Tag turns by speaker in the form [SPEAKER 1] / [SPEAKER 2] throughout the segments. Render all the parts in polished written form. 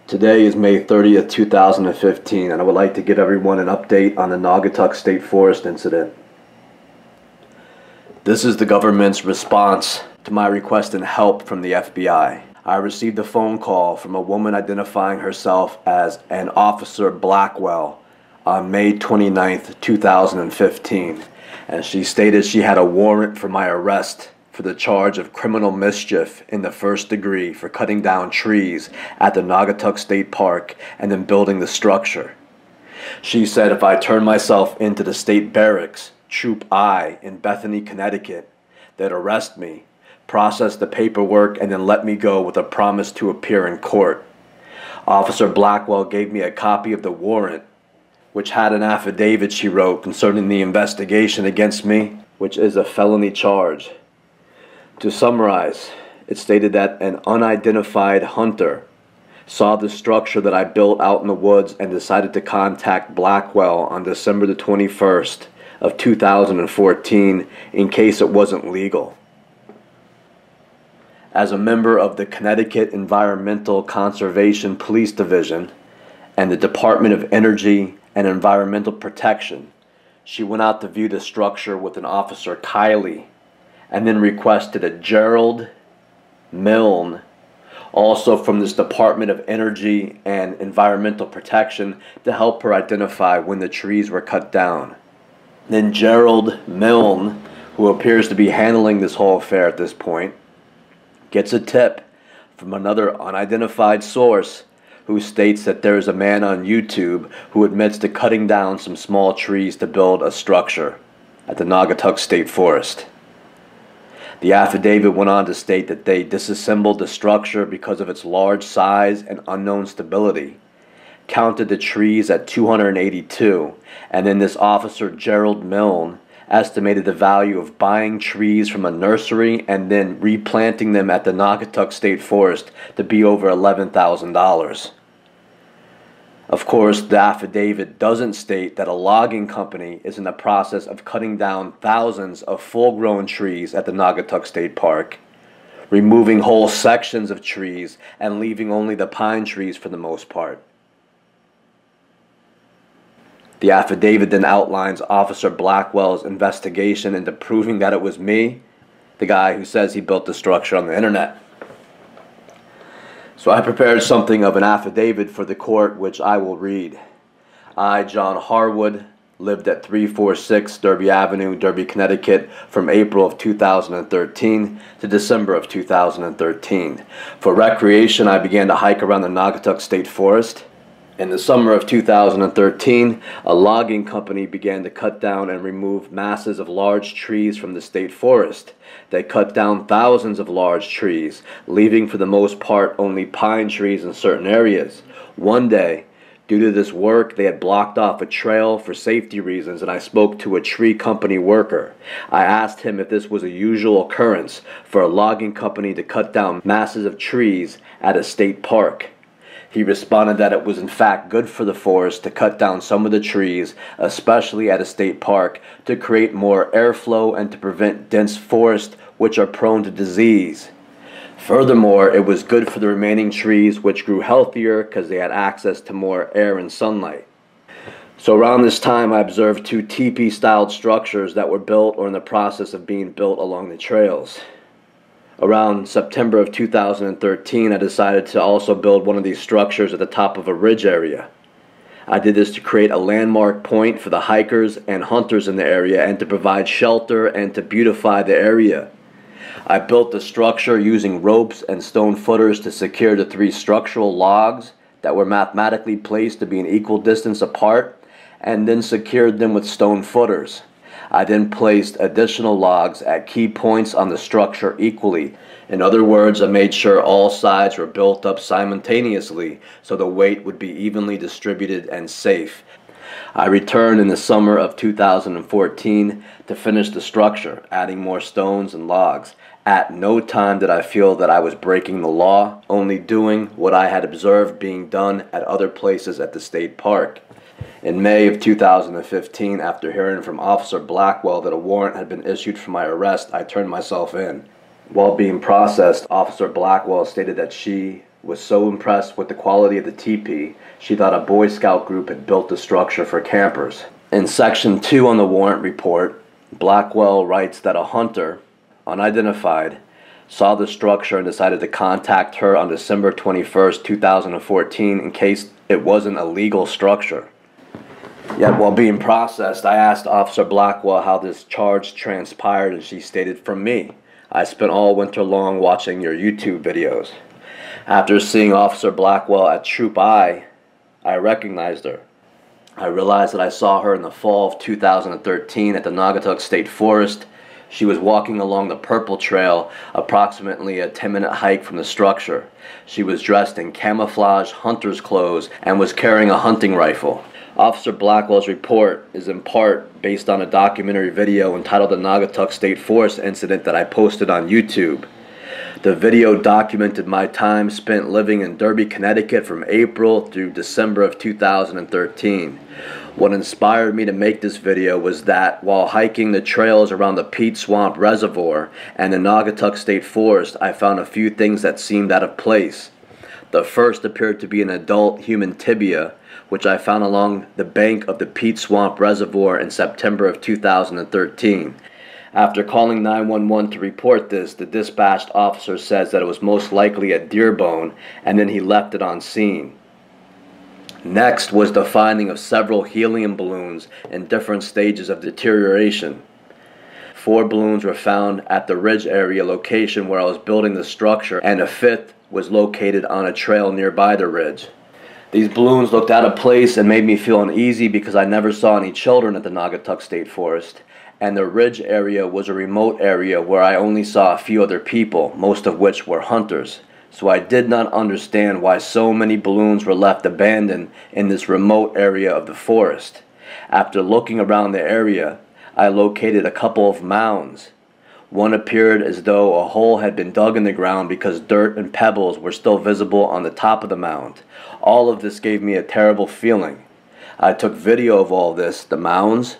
[SPEAKER 1] Today is May 30th, 2015, and I would like to give everyone an update on the Naugatuck State Forest Incident. This is the government's response to my request and help from the FBI. I received a phone call from a woman identifying herself as an Officer Blackwell on May 29th, 2015, and she stated she had a warrant for my arrest for the charge of criminal mischief in the first degree for cutting down trees at the Naugatuck State Park and then building the structure. She said if I turned myself into the state barracks, Troop I in Bethany, Connecticut, they'd arrest me, process the paperwork, and then let me go with a promise to appear in court. Officer Blackwell gave me a copy of the warrant, which had an affidavit she wrote concerning the investigation against me, which is a felony charge. To summarize, it stated that an unidentified hunter saw the structure that I built out in the woods and decided to contact Blackwell on December the 21st of 2014 in case it wasn't legal. As a member of the Connecticut Environmental Conservation Police Division and the Department of Energy and Environmental Protection, she went out to view the structure with an Officer Kiley, and then requested a Gerald Milne, also from this Department of Energy and Environmental Protection, to help her identify when the trees were cut down. Then Gerald Milne, who appears to be handling this whole affair at this point, gets a tip from another unidentified source who states that there is a man on YouTube who admits to cutting down some small trees to build a structure at the Naugatuck State Forest. The affidavit went on to state that they disassembled the structure because of its large size and unknown stability, counted the trees at 282, and then this Officer Gerald Milne estimated the value of buying trees from a nursery and then replanting them at the Naugatuck State Forest to be over $11,000. Of course, the affidavit doesn't state that a logging company is in the process of cutting down thousands of full-grown trees at the Naugatuck State Park, removing whole sections of trees and leaving only the pine trees for the most part. The affidavit then outlines Officer Blackwell's investigation into proving that it was me, the guy who says he built the structure on the internet. So I prepared something of an affidavit for the court, which I will read. I, John Harwood, lived at 346 Derby Avenue, Derby, Connecticut, from April of 2013 to December of 2013. For recreation, I began to hike around the Naugatuck State Forest. In the summer of 2013, a logging company began to cut down and remove masses of large trees from the state forest. They cut down thousands of large trees, leaving for the most part only pine trees in certain areas. One day, due to this work, they had blocked off a trail for safety reasons, and I spoke to a tree company worker. I asked him if this was a usual occurrence for a logging company to cut down masses of trees at a state park. He responded that it was in fact good for the forest to cut down some of the trees, especially at a state park, to create more airflow and to prevent dense forests which are prone to disease. Furthermore, it was good for the remaining trees which grew healthier because they had access to more air and sunlight. So around this time I observed two teepee styled structures that were built or in the process of being built along the trails. Around September of 2013, I decided to also build one of these structures at the top of a ridge area. I did this to create a landmark point for the hikers and hunters in the area and to provide shelter and to beautify the area. I built the structure using ropes and stone footers to secure the three structural logs that were mathematically placed to be an equal distance apart, and then secured them with stone footers. I then placed additional logs at key points on the structure equally. In other words, I made sure all sides were built up simultaneously so the weight would be evenly distributed and safe. I returned in the summer of 2014 to finish the structure, adding more stones and logs. At no time did I feel that I was breaking the law, only doing what I had observed being done at other places at the state park. In May of 2015, after hearing from Officer Blackwell that a warrant had been issued for my arrest, I turned myself in. While being processed, Officer Blackwell stated that she was so impressed with the quality of the teepee, she thought a Boy Scout group had built the structure for campers. In Section 2 on the warrant report, Blackwell writes that a hunter, unidentified, saw the structure and decided to contact her on December 21st, 2014 in case it wasn't a legal structure. Yet while being processed, I asked Officer Blackwell how this charge transpired, and she stated, "From me. I spent all winter long watching your YouTube videos." After seeing Officer Blackwell at Troop I recognized her. I realized that I saw her in the fall of 2013 at the Naugatuck State Forest. She was walking along the Purple Trail, approximately a 10-minute hike from the structure. She was dressed in camouflage hunter's clothes and was carrying a hunting rifle. Officer Blackwell's report is in part based on a documentary video entitled The Naugatuck State Forest Incident that I posted on YouTube. The video documented my time spent living in Derby, Connecticut from April through December of 2013. What inspired me to make this video was that while hiking the trails around the Peat Swamp Reservoir and the Naugatuck State Forest, I found a few things that seemed out of place. The first appeared to be an adult human tibia, which I found along the bank of the Peat Swamp Reservoir in September of 2013. After calling 911 to report this, the dispatched officer says that it was most likely a deer bone, and then he left it on scene. Next was the finding of several helium balloons in different stages of deterioration. 4 balloons were found at the ridge area location where I was building the structure, and a 5th was located on a trail nearby the ridge. These balloons looked out of place and made me feel uneasy because I never saw any children at the Naugatuck State Forest, and the ridge area was a remote area where I only saw a few other people, most of which were hunters. So I did not understand why so many balloons were left abandoned in this remote area of the forest. After looking around the area, I located a couple of mounds. One appeared as though a hole had been dug in the ground because dirt and pebbles were still visible on the top of the mound. All of this gave me a terrible feeling. I took video of all this, the mounds,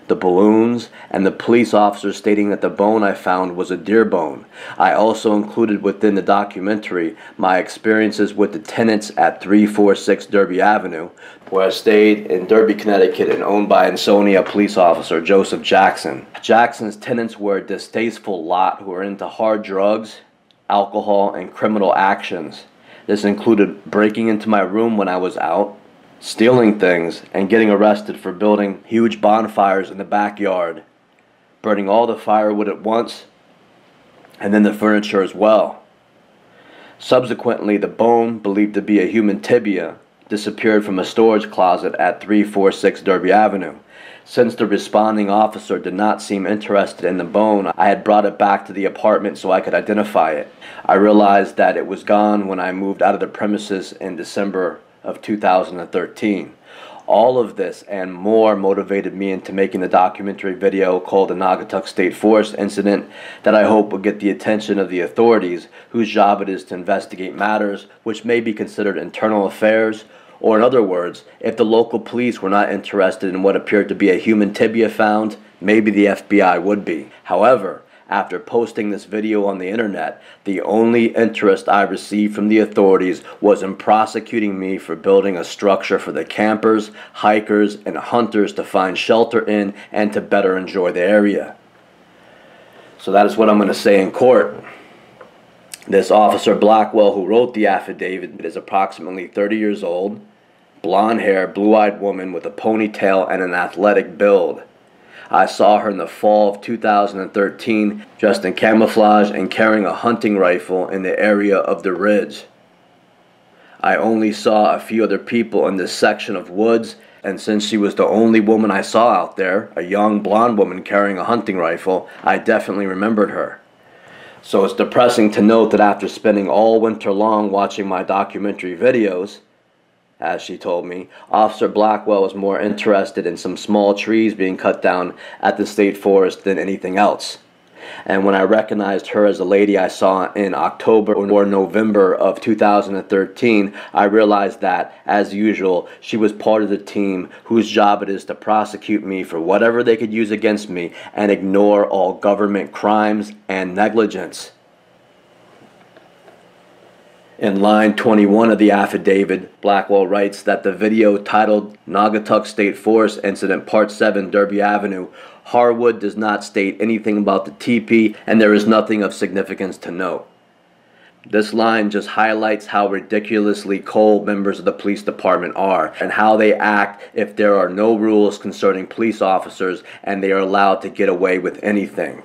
[SPEAKER 1] the balloons, and the police officer stating that the bone I found was a deer bone. I also included within the documentary my experiences with the tenants at 346 Derby Avenue, where I stayed in Derby, Connecticut, and owned by Ansonia police officer Joseph Jackson. Jackson's tenants were a distasteful lot who were into hard drugs, alcohol, and criminal actions. This included breaking into my room when I was out, stealing things, and getting arrested for building huge bonfires in the backyard, burning all the firewood at once, and then the furniture as well. Subsequently, the bone, believed to be a human tibia, disappeared from a storage closet at 346 Derby Avenue. Since the responding officer did not seem interested in the bone, I had brought it back to the apartment so I could identify it. I realized that it was gone when I moved out of the premises in December of 2013. All of this and more motivated me into making the documentary video called The Naugatuck State Forest Incident that I hope will get the attention of the authorities, whose job it is to investigate matters which may be considered internal affairs, or in other words, if the local police were not interested in what appeared to be a human tibia found, maybe the FBI would be. However, after posting this video on the internet, the only interest I received from the authorities was in prosecuting me for building a structure for the campers, hikers, and hunters to find shelter in and to better enjoy the area. So that is what I'm going to say in court. This Officer Blackwell, who wrote the affidavit, is approximately 30 years old, blonde hair, blue-eyed woman with a ponytail and an athletic build. I saw her in the fall of 2013 dressed in camouflage and carrying a hunting rifle in the area of the ridge. I only saw a few other people in this section of woods, and since she was the only woman I saw out there, a young blonde woman carrying a hunting rifle, I definitely remembered her. So it's depressing to note that after spending all winter long watching my documentary videos, as she told me, Officer Blackwell was more interested in some small trees being cut down at the state forest than anything else. And when I recognized her as a lady I saw in October or November of 2013, I realized that, as usual, she was part of the team whose job it is to prosecute me for whatever they could use against me and ignore all government crimes and negligence. In line 21 of the affidavit, Blackwell writes that the video titled Naugatuck State Forest Incident Part 7 Derby Avenue, Harwood does not state anything about the teepee and there is nothing of significance to note. This line just highlights how ridiculously cold members of the police department are and how they act if there are no rules concerning police officers and they are allowed to get away with anything.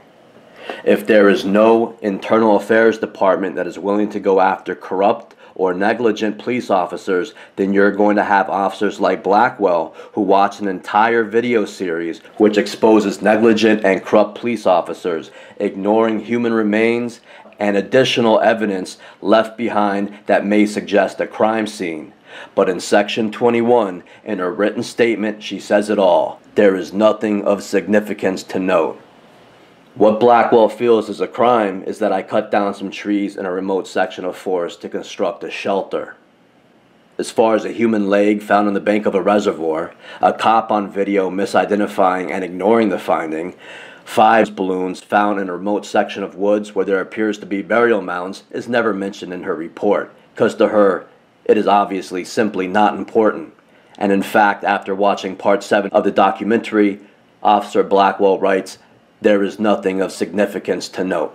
[SPEAKER 1] If there is no internal affairs department that is willing to go after corrupt or negligent police officers, then you're going to have officers like Blackwell who watch an entire video series which exposes negligent and corrupt police officers, ignoring human remains and additional evidence left behind that may suggest a crime scene. But in Section 21, in her written statement, she says it all. There is nothing of significance to note. What Blackwell feels is a crime is that I cut down some trees in a remote section of forest to construct a shelter. As far as a human leg found on the bank of a reservoir, a cop on video misidentifying and ignoring the finding, 5 balloons found in a remote section of woods where there appears to be burial mounds is never mentioned in her report, because to her, it is obviously simply not important. And in fact, after watching Part 7 of the documentary, Officer Blackwell writes, there is nothing of significance to note.